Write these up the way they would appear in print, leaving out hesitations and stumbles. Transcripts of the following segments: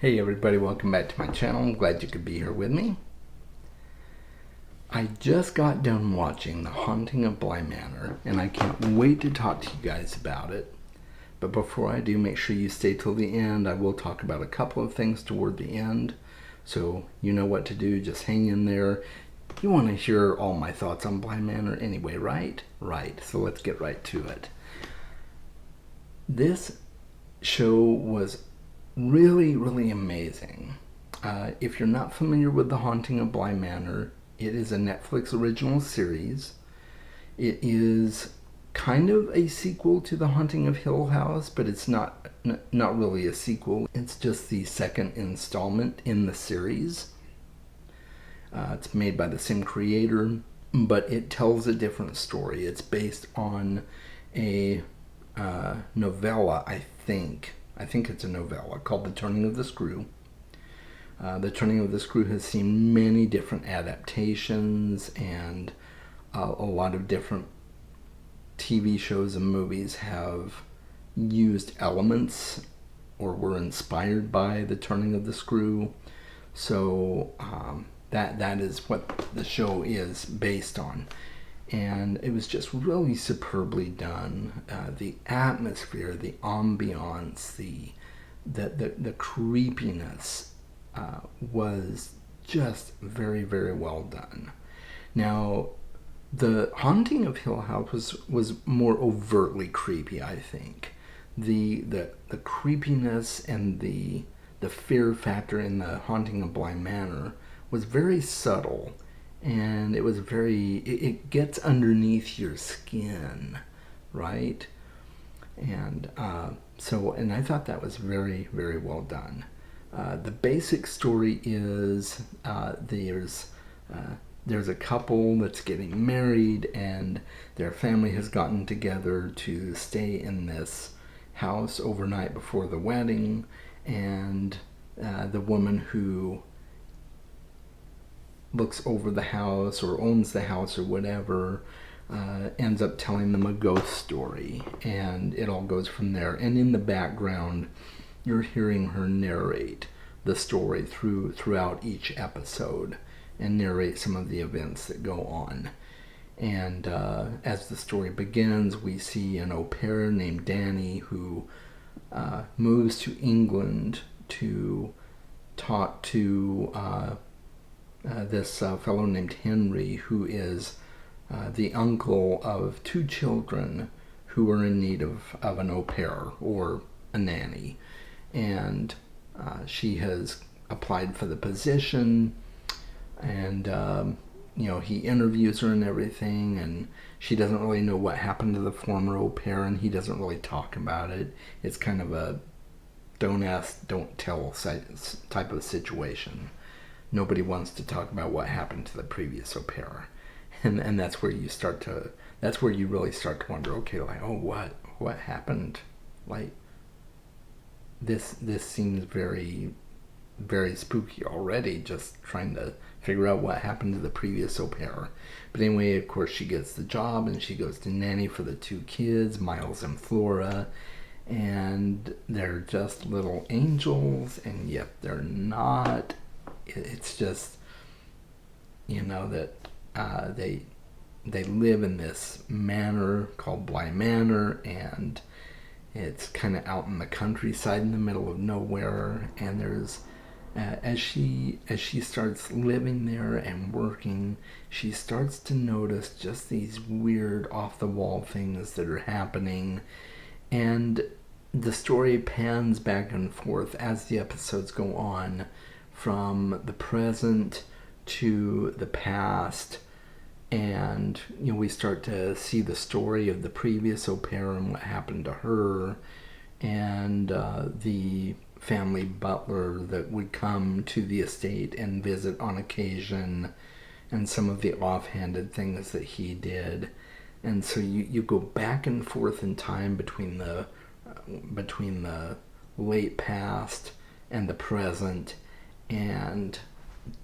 Hey everybody, welcome back to my channel. I'm glad you could be here with me. I just got done watching The Haunting of Bly Manor, and I can't wait to talk to you guys about it. But before I do, make sure you stay till the end. I will talk about a couple of things toward the end, so you know what to do. Just hang in there. You want to hear all my thoughts on Bly Manor anyway, right? Right, so let's get right to it. This show was really amazing. If you're not familiar with The Haunting of Bly Manor, it is a Netflix original series. It is kind of a sequel to The Haunting of Hill House, but it's not really a sequel. It's just the second installment in the series. It's made by the same creator, but it tells a different story. It's based on a novella, I think it's a novella called The Turning of the Screw. The Turning of the Screw has seen many different adaptations, and a lot of different TV shows and movies have used elements or were inspired by The Turning of the Screw. So that is what the show is based on. And it was just really superbly done. The atmosphere, the ambiance, the creepiness was just very well done. Now, The Haunting of Hill House was more overtly creepy, I think. The creepiness and the fear factor in The Haunting of Bly Manor was very subtle. And it was it gets underneath your skin, right? And and I thought that was very well done. The basic story is there's a couple that's getting married, and their family has gotten together to stay in this house overnight before the wedding, and the woman who looks over the house or owns the house or whatever ends up telling them a ghost story, and it all goes from there. And in the background, you're hearing her narrate the story throughout each episode and narrate some of the events that go on. And as the story begins, we see an au pair named Danny who moves to England to talk to this fellow named Henry, who is the uncle of two children who are in need of an au pair or a nanny. And she has applied for the position, and he interviews her and everything, and she doesn't really know what happened to the former au pair, and he doesn't really talk about it. It's kind of a don't ask, don't tell type of situation. Nobody wants to talk about what happened to the previous au pair, and that's where you really start to wonder, okay, like, oh, what happened? Like, this seems very spooky already, just trying to figure out what happened to the previous au pair. But anyway, of course, she gets the job, and she goes to nanny for the two kids, Miles and Flora, and they're just little angels, and yet they're not. It's just, that they live in this manor called Bly Manor, and it's kind of out in the countryside in the middle of nowhere. And there's as she starts living there and working, she starts to notice just these weird off the wall things that are happening. And the story pans back and forth as the episodes go on, from the present to the past, and we start to see the story of the previous au pair and what happened to her, and the family butler that would come to the estate and visit on occasion, and some of the offhanded things that he did. And so you go back and forth in time between the late past and the present, and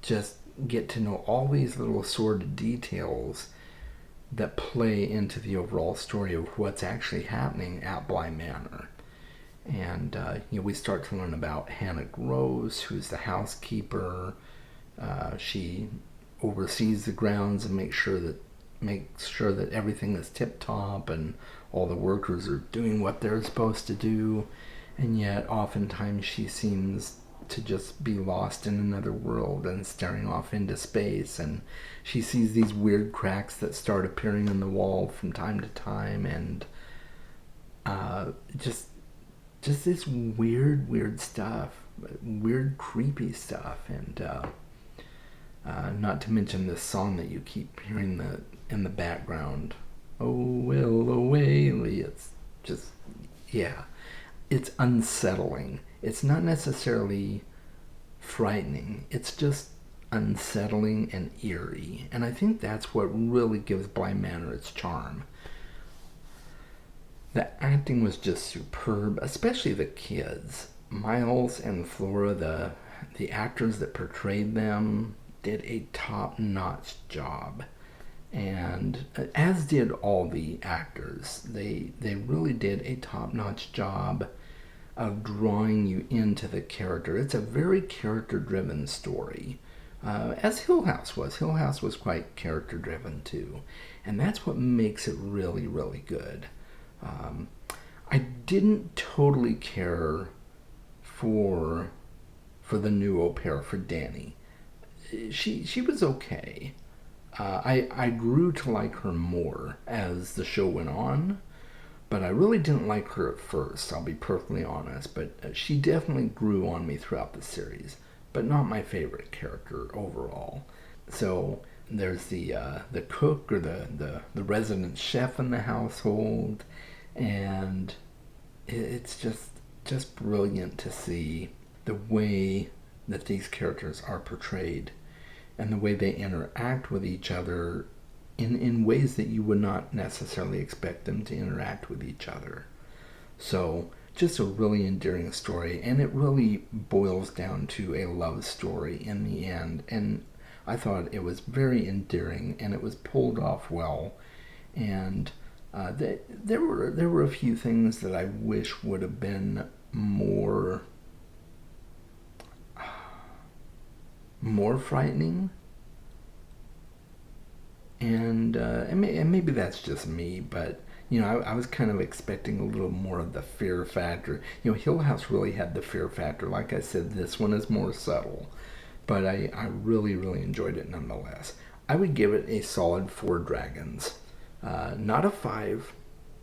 just get to know all these little sordid details that play into the overall story of what's actually happening at Bly Manor. And we start to learn about Hannah Gross, who's the housekeeper. She oversees the grounds and makes sure that everything is tip top and all the workers are doing what they're supposed to do. And yet, oftentimes, she seems to just be lost in another world and staring off into space. And she sees these weird cracks that start appearing in the wall from time to time, and just this weird stuff, weird, creepy stuff. And not to mention this song that you keep hearing in the background. Oh, Willow Whaley. It's just, yeah, it's unsettling. It's not necessarily frightening. It's just unsettling and eerie. And I think that's what really gives Bly Manor its charm. The acting was just superb, especially the kids. Miles and Flora, the actors that portrayed them, did a top-notch job. And as did all the actors. They really did a top-notch job of drawing you into the character. It's a very character-driven story. As Hill House was. Hill House was quite character-driven too. And that's what makes it really, really good. I didn't totally care for the new au pair, for Danny. She was okay. I grew to like her more as the show went on, but I really didn't like her at first, I'll be perfectly honest. But she definitely grew on me throughout the series, but not my favorite character overall. So there's the cook, or the resident chef in the household, and it's just brilliant to see the way that these characters are portrayed and the way they interact with each other in ways that you would not necessarily expect them to interact with each other. So just a really endearing story, and it really boils down to a love story in the end. And I thought it was very endearing, and it was pulled off well. And there were a few things that I wish would have been more frightening, and maybe that's just me, but I was kind of expecting a little more of the fear factor. Hill House really had the fear factor. Like I said, this one is more subtle, but I really, really enjoyed it nonetheless. I would give it a solid 4 dragons. Not a 5,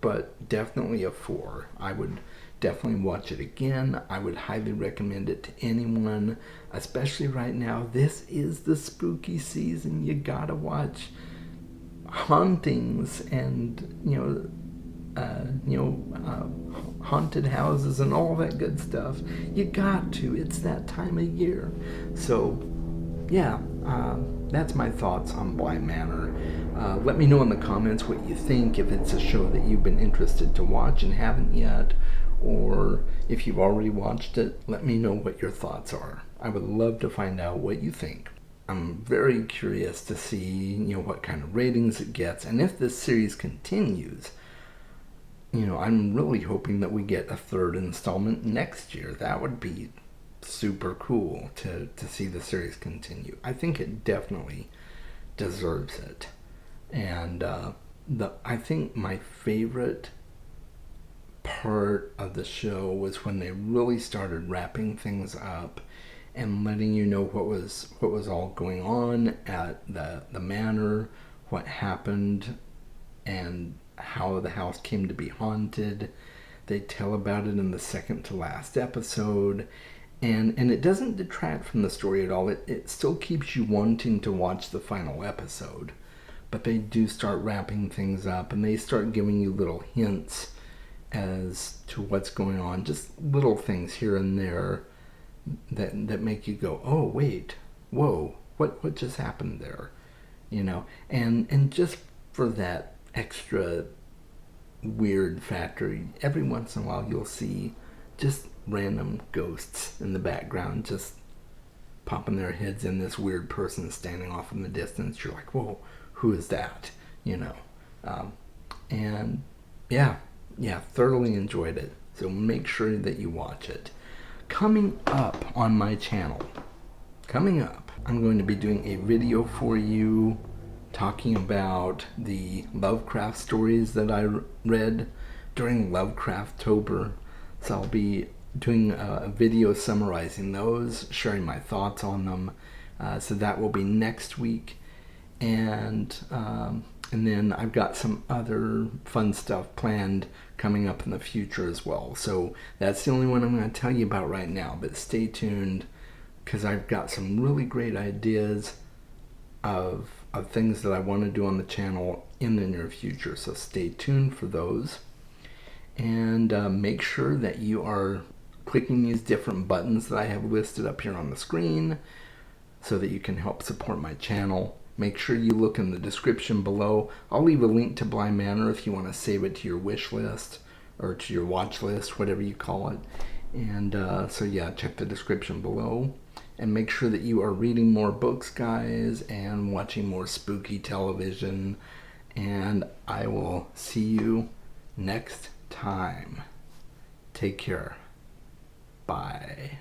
but definitely a 4. I would definitely watch it again. I would highly recommend it to anyone, especially right now. This is the spooky season. You gotta watch hauntings and haunted houses and all that good stuff. You got to. It's that time of year. So yeah, that's my thoughts on Bly Manor. Let me know in the comments what you think, if it's a show that you've been interested to watch and haven't yet, or if you've already watched it, let me know what your thoughts are. I would love to find out what you think. I'm very curious to see, what kind of ratings it gets, and if this series continues, I'm really hoping that we get a 3rd installment next year. That would be super cool to see the series continue. I think it definitely deserves it. And I think my favorite part of the show was when they really started wrapping things up and letting you know what was all going on at the manor, what happened, and how the house came to be haunted. They tell about it in the second to last episode, and it doesn't detract from the story at all. It still keeps you wanting to watch the final episode, but they do start wrapping things up, and they start giving you little hints as to what's going on, just little things here and there that make you go, oh wait, whoa, what just happened there, and just for that extra weird factor, every once in a while you'll see just random ghosts in the background just popping their heads in, this weird person standing off in the distance. You're like, whoa, who is that? And yeah, thoroughly enjoyed it. So make sure that you watch it. Coming up on my channel, I'm going to be doing a video for you talking about the Lovecraft stories that I read during Lovecrafttober. So I'll be doing a video summarizing those, sharing my thoughts on them. So that will be next week. And then I've got some other fun stuff planned coming up in the future as well. So that's the only one I'm going to tell you about right now. But stay tuned, because I've got some really great ideas of things that I want to do on the channel in the near future. So stay tuned for those. And make sure that you are clicking these different buttons that I have listed up here on the screen so that you can help support my channel. Make sure you look in the description below. I'll leave a link to Bly Manor if you want to save it to your wish list or to your watch list, whatever you call it. And so yeah, check the description below. And make sure that you are reading more books, guys, and watching more spooky television. And I will see you next time. Take care. Bye.